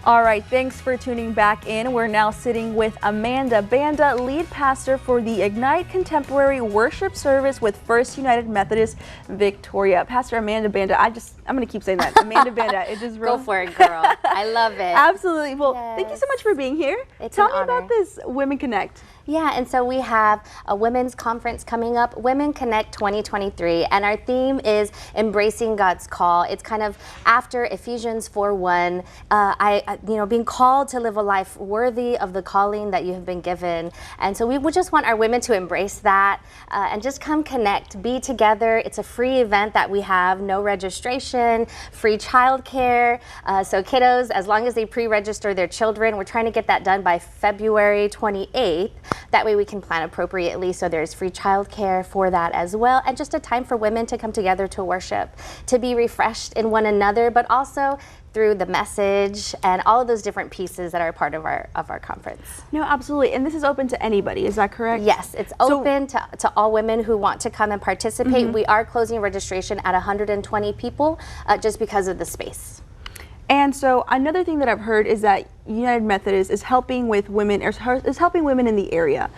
All right, thanks for tuning back in. We're now sitting with Amanda Banda, lead pastor for the Ignite Contemporary Worship Service with First United Methodist Victoria. Pastor Amanda Banda, I'm going to keep saying that. Amanda Banda, it just Go for it, girl. I love it. Absolutely. Well, yes. Thank you so much for being here. It's Tell an me honor. about this Women Connect. Yeah, and so we have a women's conference coming up, Women Connect 2023, and our theme is embracing God's call. It's kind of after Ephesians 4:1, being called to live a life worthy of the calling that you have been given. And so we would just want our women to embrace that and just come connect, be together. It's a free event that we have, no registration, free childcare. So kiddos, as long as they pre-register their children, we're trying to get that done by February 28th. That way we can plan appropriately, so there's free childcare for that as well, and just a time for women to come together to worship, to be refreshed in one another, but also through the message and all of those different pieces that are part of our conference. No, absolutely. And this is open to anybody, is that correct? Yes, it's open to all women who want to come and participate. We are closing registration at 120 people just because of the space. And so another thing that I've heard is that United Methodist is helping with women, is helping women in the area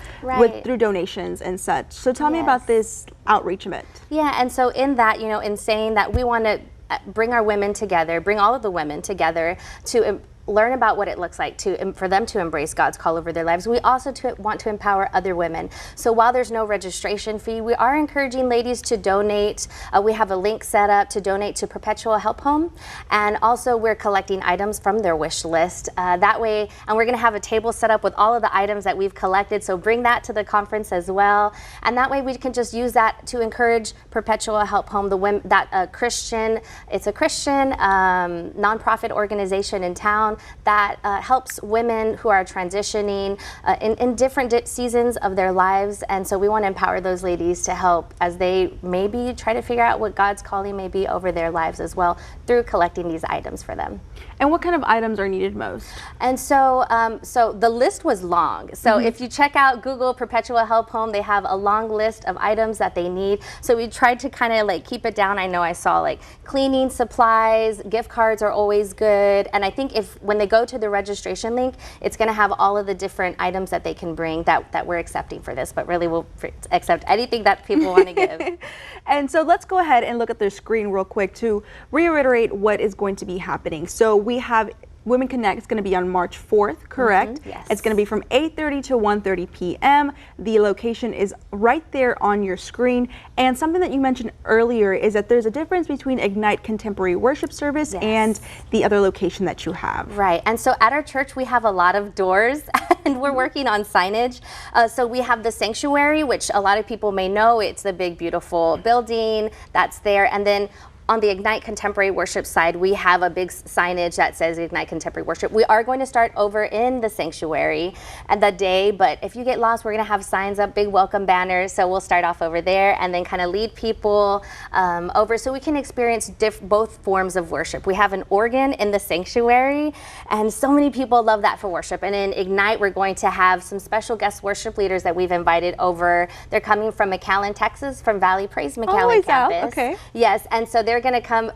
through donations and such. So tell me about this outreach event. Yeah, and so in that, in saying that we want to bring our women together, bring all of the women together to learn about what it looks like for them to embrace God's call over their lives. We also want to empower other women. So while there's no registration fee, we are encouraging ladies to donate. We have a link set up to donate to Perpetual Help Home. And also we're collecting items from their wish list. That way, and we're gonna have a table set up with all of the items that we've collected. So bring that to the conference as well. And that way we can just use that to encourage Perpetual Help Home, it's a Christian nonprofit organization in town that helps women who are transitioning in different seasons of their lives. And so we want to empower those ladies to help as they maybe try to figure out what God's calling may be over their lives as well through collecting these items for them. And what kind of items are needed most? And so so the list was long. So if you check out Google Perpetual Help Home, they have a long list of items that they need. So we tried to kind of keep it down. I know I saw cleaning supplies, gift cards are always good. And I think when they go to the registration link, it's going to have all of the different items that they can bring that we're accepting for this, but really we'll accept anything that people want to give. And so let's go ahead and look at their screen real quick to reiterate what is going to be happening. So we have Women Connect is going to be on March 4th, correct? Yes. It's going to be from 8:30 to 1:30 p.m. The location is right there on your screen. And something that you mentioned earlier is that there's a difference between Ignite Contemporary Worship Service and the other location that you have. Right. And so at our church, we have a lot of doors and we're working on signage. So we have the sanctuary, which a lot of people may know. It's the big, beautiful building that's there. And then on the Ignite Contemporary Worship side, we have a big signage that says Ignite Contemporary Worship. We are going to start over in the sanctuary at the day, but if you get lost, we're going to have signs up, big welcome banners. So we'll start off over there and then kind of lead people over so we can experience both forms of worship. We have an organ in the sanctuary, and so many people love that for worship. And in Ignite, we're going to have some special guest worship leaders that we've invited over. They're coming from McAllen, Texas, from Valley Praise McAllen campus. Okay. Yes, and so they're going to come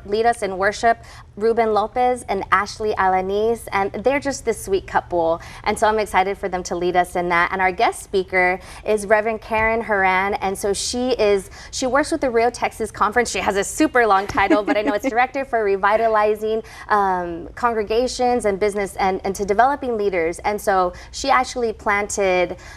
lead us in worship, Ruben Lopez and Ashley Alanis, and they're just this sweet couple. And so I'm excited for them to lead us in that. And our guest speaker is Reverend Karen Haran, and so she works with the Rio Texas Conference. She has a super long title, but I know it's Director for Revitalizing Congregations and Business and to Developing Leaders. And so she actually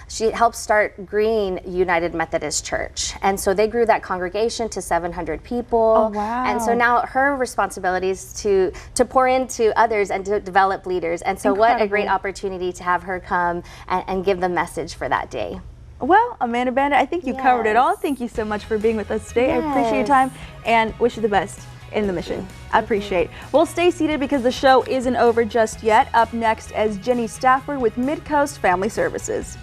she helped start Green United Methodist Church. And so they grew that congregation to 700 people. Oh, wow. And so now her responsibility is to pour into others and to develop leaders. And so Incredible. What a great opportunity to have her come and give the message for that day. Well, Amanda Banda, I think you covered it all. Thank you so much for being with us today. I appreciate your time and wish you the best in the mission. I appreciate. Well, stay seated because the show isn't over just yet. Up next is Jenny Stafford with Mid-Coast Family Services.